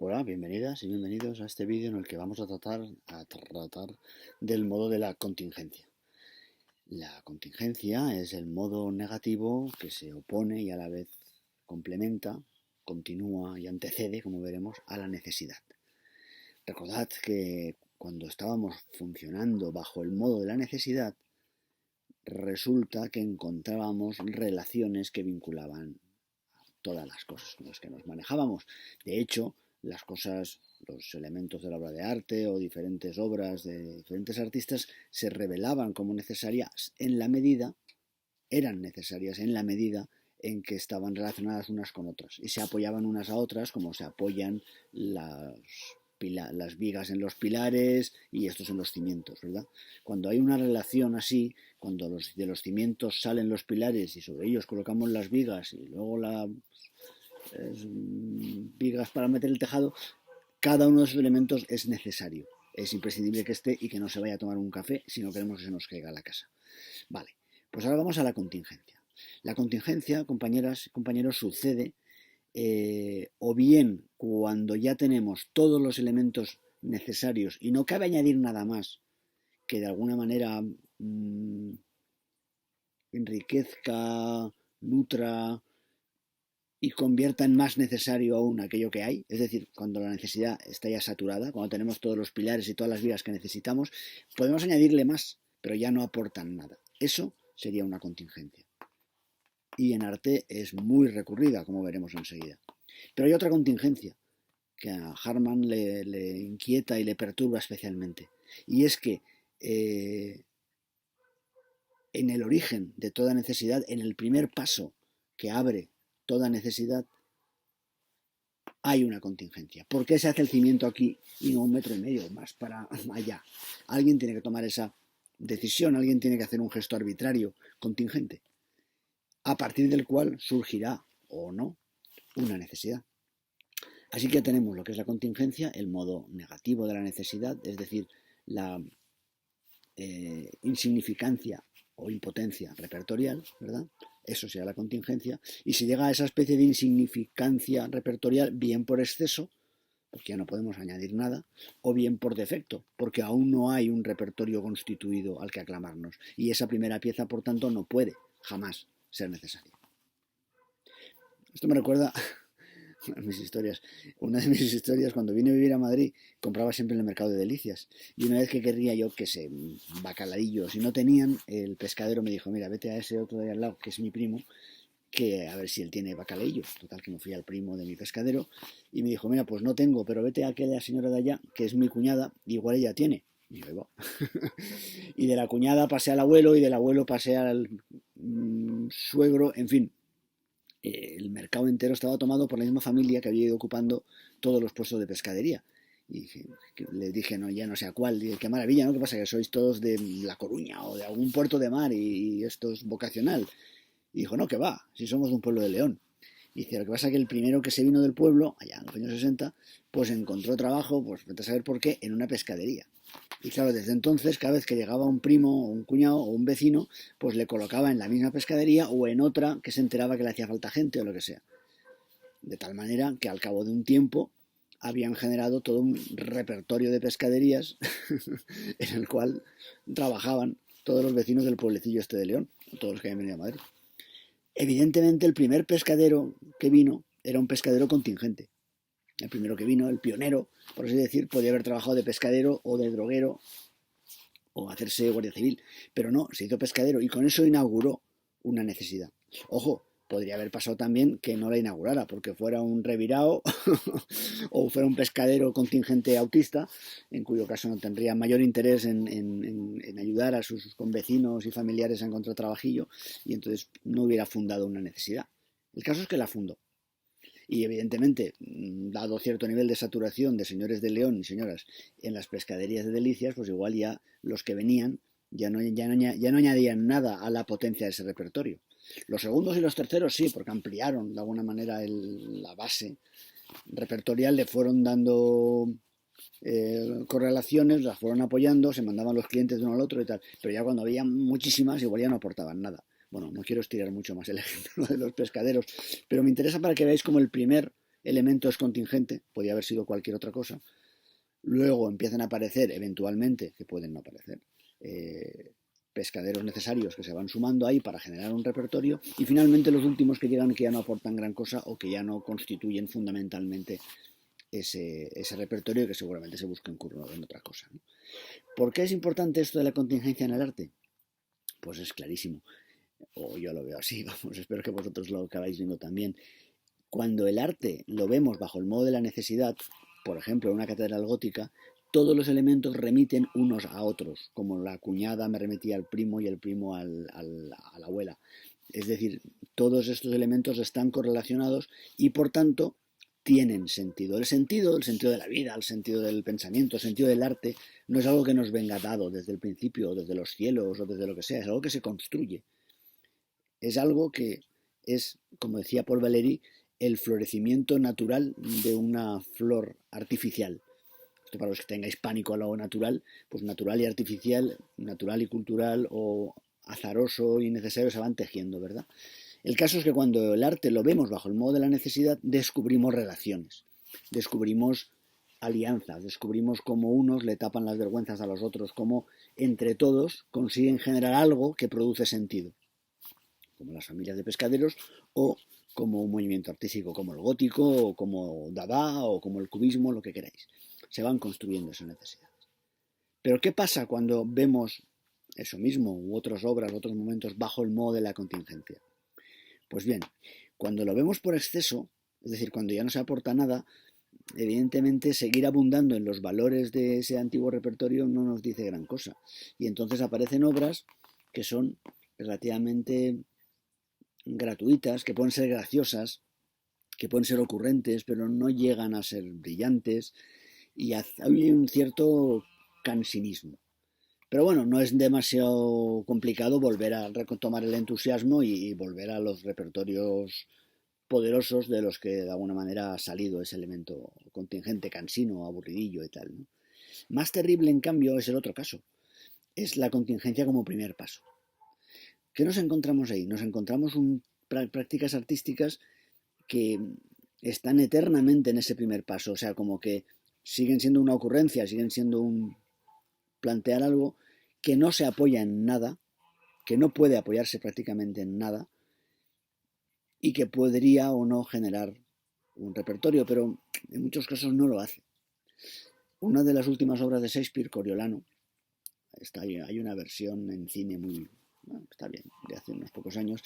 Hola, bienvenidas y bienvenidos a este vídeo en el que vamos a tratar del modo de la contingencia. La contingencia es el modo negativo que se opone y a la vez complementa, continúa y antecede, como veremos, a la necesidad. Recordad que cuando estábamos funcionando bajo el modo de la necesidad, resulta que encontrábamos relaciones que vinculaban todas las cosas con las que nos manejábamos. De hecho, las cosas, los elementos de la obra de arte o diferentes obras de diferentes artistas se revelaban como necesarias en la medida, eran necesarias en la medida en que estaban relacionadas unas con otras y se apoyaban unas a otras como se apoyan las vigas en los pilares y estos en los cimientos, ¿verdad? Cuando hay una relación así, cuando de los cimientos salen los pilares y sobre ellos colocamos las vigas y luego las vigas para meter el tejado, cada uno de esos elementos es necesario. Es imprescindible que esté y que no se vaya a tomar un café si no queremos que se nos caiga la casa. Vale, pues ahora vamos a la contingencia. La contingencia, compañeras y compañeros, sucede o bien cuando ya tenemos todos los elementos necesarios y no cabe añadir nada más que de alguna manera enriquezca, nutra y convierta en más necesario aún aquello que hay, es decir, cuando la necesidad está ya saturada, cuando tenemos todos los pilares y todas las vías que necesitamos, podemos añadirle más, pero ya no aportan nada. Eso sería una contingencia. Y en arte es muy recurrida, como veremos enseguida. Pero hay otra contingencia que a Harman le inquieta y le perturba especialmente. Y es que en el origen de toda necesidad, en el primer paso que abre toda necesidad, hay una contingencia. ¿Por qué se hace el cimiento aquí y no 1,5 metros más para allá? Alguien tiene que tomar esa decisión, alguien tiene que hacer un gesto arbitrario, contingente, a partir del cual surgirá o no una necesidad. Así que tenemos lo que es la contingencia, el modo negativo de la necesidad, es decir, la insignificancia o impotencia repertorial, ¿verdad? Eso sería la contingencia. Y si llega a esa especie de insignificancia repertorial, bien por exceso, porque ya no podemos añadir nada, o bien por defecto, porque aún no hay un repertorio constituido al que aclamarnos. Y esa primera pieza, por tanto, no puede jamás ser necesaria. Esto me recuerda mis historias. Una de mis historias, cuando vine a vivir a Madrid, compraba siempre en el mercado de Delicias. Y una vez que querría yo, que sé, bacaladillos, y no tenían, el pescadero me dijo, mira, vete a ese otro de al lado, que es mi primo, que a ver si él tiene bacalaillos. Total, que me fui al primo de mi pescadero y me dijo, mira, pues no tengo, pero vete a aquella señora de allá, que es mi cuñada, igual ella tiene. Y digo, va. Y de la cuñada pasé al abuelo y del abuelo pasé al suegro, en fin, el mercado entero estaba tomado por la misma familia que había ido ocupando todos los puestos de pescadería. Y le dije, no, ya no sé a cuál, dije, qué maravilla, ¿no? ¿Qué pasa? Que sois todos de La Coruña o de algún puerto de mar y esto es vocacional. Y dijo, no, que va, si somos de un pueblo de León. Y dice, lo que pasa es que el primero que se vino del pueblo, allá en los años 60, pues encontró trabajo, pues vete a saber por qué, en una pescadería. Y claro, desde entonces, cada vez que llegaba un primo, o un cuñado, o un vecino, pues le colocaba en la misma pescadería o en otra que se enteraba que le hacía falta gente o lo que sea. De tal manera que al cabo de un tiempo habían generado todo un repertorio de pescaderías en el cual trabajaban todos los vecinos del pueblecillo este de León, todos los que habían venido a Madrid. Evidentemente el primer pescadero que vino era un pescadero contingente. El primero que vino, el pionero, por así decir, podía haber trabajado de pescadero o de droguero o hacerse guardia civil, pero no, se hizo pescadero y con eso inauguró una necesidad. Ojo, podría haber pasado también que no la inaugurara, porque fuera un revirado o fuera un pescadero contingente autista, en cuyo caso no tendría mayor interés en ayudar a sus convecinos y familiares a encontrar trabajillo y entonces no hubiera fundado una necesidad. El caso es que la fundó. Y evidentemente, dado cierto nivel de saturación de señores de León y señoras en las pescaderías de Delicias, pues igual ya los que venían ya no añadían nada a la potencia de ese repertorio. Los segundos y los terceros sí, porque ampliaron de alguna manera la base repertorial, le fueron dando correlaciones, las fueron apoyando, se mandaban los clientes de uno al otro y tal, pero ya cuando había muchísimas igual ya no aportaban nada. Bueno, no quiero estirar mucho más el ejemplo de los pescaderos, pero me interesa para que veáis como el primer elemento es contingente, podía haber sido cualquier otra cosa. Luego empiezan a aparecer, eventualmente, que pueden no aparecer, pescaderos necesarios que se van sumando ahí para generar un repertorio, y finalmente los últimos que llegan que ya no aportan gran cosa o que ya no constituyen fundamentalmente ese repertorio, que seguramente se busca en otra cosa, ¿no? ¿Por qué es importante esto de la contingencia en el arte? Pues es clarísimo, o yo lo veo así, vamos, espero que vosotros lo acabáis viendo también. Cuando el arte lo vemos bajo el modo de la necesidad, por ejemplo, en una catedral gótica, todos los elementos remiten unos a otros, como la cuñada me remitía al primo y el primo a la abuela. Es decir, todos estos elementos están correlacionados y por tanto tienen sentido. El sentido de la vida, el sentido del pensamiento, el sentido del arte, no es algo que nos venga dado desde el principio, o desde los cielos, o desde lo que sea, es algo que se construye. Es algo que es, como decía Paul Valéry, el florecimiento natural de una flor artificial. Esto para los que tengáis pánico a lo natural, pues natural y artificial, natural y cultural o azaroso y necesario se van tejiendo, ¿verdad? El caso es que cuando el arte lo vemos bajo el modo de la necesidad, descubrimos relaciones, descubrimos alianzas, descubrimos cómo unos le tapan las vergüenzas a los otros, cómo entre todos consiguen generar algo que produce sentido, como las familias de pescaderos, o como un movimiento artístico como el gótico, o como Dada, o como el cubismo, lo que queráis. Se van construyendo esas necesidades. Pero ¿qué pasa cuando vemos eso mismo, u otras obras, otros momentos, bajo el modo de la contingencia? Pues bien, cuando lo vemos por exceso, es decir, cuando ya no se aporta nada, evidentemente seguir abundando en los valores de ese antiguo repertorio no nos dice gran cosa. Y entonces aparecen obras que son relativamente gratuitas, que pueden ser graciosas, que pueden ser ocurrentes, pero no llegan a ser brillantes, y hay un cierto cansinismo. Pero bueno, no es demasiado complicado volver a retomar el entusiasmo y volver a los repertorios poderosos de los que de alguna manera ha salido ese elemento contingente, cansino, aburridillo y tal, ¿no? Más terrible, en cambio, es el otro caso. Es la contingencia como primer paso. ¿Qué nos encontramos ahí? Nos encontramos prácticas artísticas que están eternamente en ese primer paso, o sea, como que siguen siendo una ocurrencia, siguen siendo un plantear algo que no se apoya en nada, que no puede apoyarse prácticamente en nada y que podría o no generar un repertorio, pero en muchos casos no lo hace. Una de las últimas obras de Shakespeare, Coriolano, hay una versión en cine muy, bueno, está bien, de hace unos pocos años.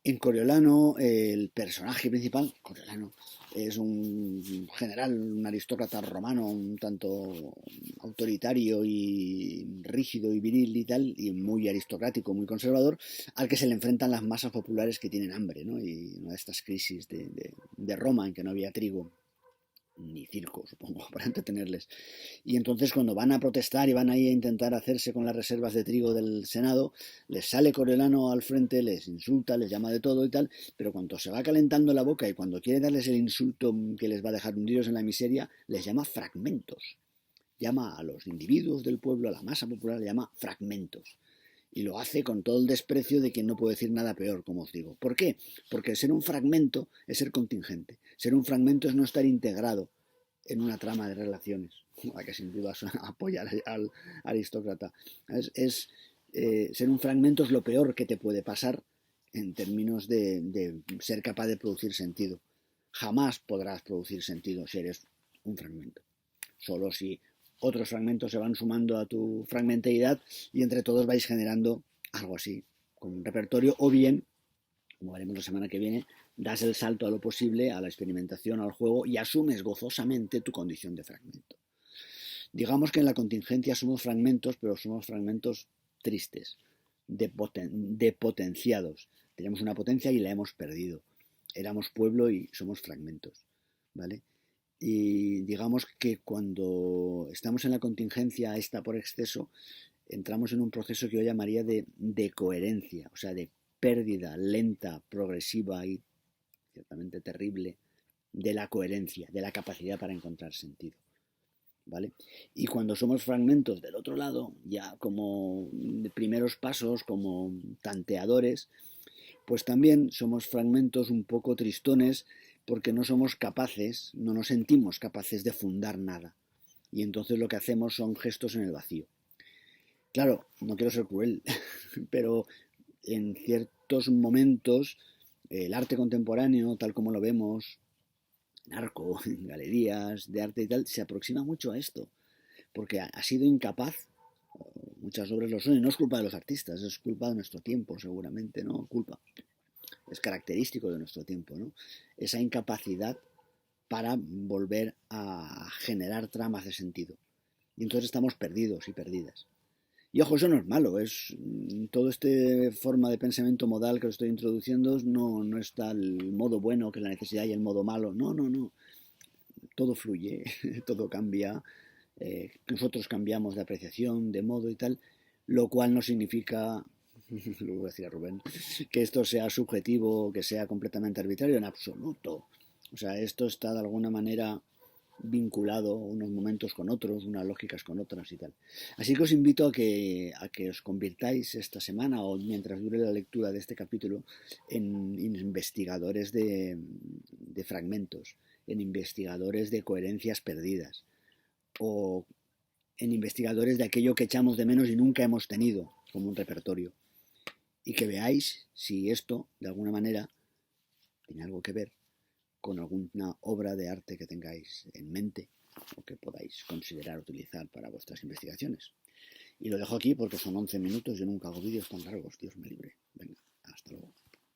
En Coriolano, el personaje principal, Coriolano, es un general, un aristócrata romano, un tanto autoritario y rígido y viril y tal, y muy aristocrático, muy conservador, al que se le enfrentan las masas populares que tienen hambre, ¿no? Y una de estas crisis de Roma en que no había trigo ni circo, supongo, para entretenerles. Y entonces cuando van a protestar y van ahí a intentar hacerse con las reservas de trigo del Senado, les sale Coriolano al frente, les insulta, les llama de todo y tal, pero cuando se va calentando la boca y cuando quiere darles el insulto que les va a dejar hundidos en la miseria, les llama fragmentos. Llama a los individuos del pueblo, a la masa popular, le llama fragmentos. Y lo hace con todo el desprecio de quien no puede decir nada peor, como os digo. ¿Por qué? Porque ser un fragmento es ser contingente. Ser un fragmento es no estar integrado en una trama de relaciones, la que sin duda apoya al aristócrata. Ser un fragmento es lo peor que te puede pasar en términos de ser capaz de producir sentido. Jamás podrás producir sentido si eres un fragmento. Solo si otros fragmentos se van sumando a tu fragmenteidad y entre todos vais generando algo así, con un repertorio, o bien, como veremos la semana que viene, das el salto a lo posible, a la experimentación, al juego, y asumes gozosamente tu condición de fragmento. Digamos que en la contingencia somos fragmentos, pero somos fragmentos tristes, depotenciados. Teníamos una potencia y la hemos perdido. Éramos pueblo y somos fragmentos, ¿vale? Y digamos que cuando estamos en la contingencia esta por exceso, entramos en un proceso que yo llamaría de coherencia, o sea, de pérdida lenta, progresiva y ciertamente terrible de la coherencia, de la capacidad para encontrar sentido, ¿vale? Y cuando somos fragmentos del otro lado, ya como primeros pasos, como tanteadores, pues también somos fragmentos un poco tristones, porque no somos capaces, no nos sentimos capaces de fundar nada. Y entonces lo que hacemos son gestos en el vacío. Claro, no quiero ser cruel, pero en ciertos momentos el arte contemporáneo, tal como lo vemos en Arco, en galerías de arte y tal, se aproxima mucho a esto, porque ha sido incapaz, muchas obras lo son, y no es culpa de los artistas, es culpa de nuestro tiempo seguramente, no culpa, es característico de nuestro tiempo, ¿no? Esa incapacidad para volver a generar tramas de sentido. Y entonces estamos perdidos y perdidas. Y ojo, eso no es malo, es todo este forma de pensamiento modal que os estoy introduciendo, no está el modo bueno, que es la necesidad, y el modo malo. No, no, no. Todo fluye, todo cambia. Nosotros cambiamos de apreciación, de modo y tal, lo cual no significa, lo voy a decir a Rubén, que esto sea subjetivo, que sea completamente arbitrario en absoluto. O sea, esto está de alguna manera vinculado unos momentos con otros, unas lógicas con otras y tal. Así que os invito a que os convirtáis esta semana o mientras dure la lectura de este capítulo en investigadores de fragmentos, en investigadores de coherencias perdidas o en investigadores de aquello que echamos de menos y nunca hemos tenido como un repertorio. Y que veáis si esto, de alguna manera, tiene algo que ver con alguna obra de arte que tengáis en mente o que podáis considerar utilizar para vuestras investigaciones. Y lo dejo aquí porque son 11 minutos, yo nunca hago vídeos tan largos, Dios me libre. Venga, hasta luego.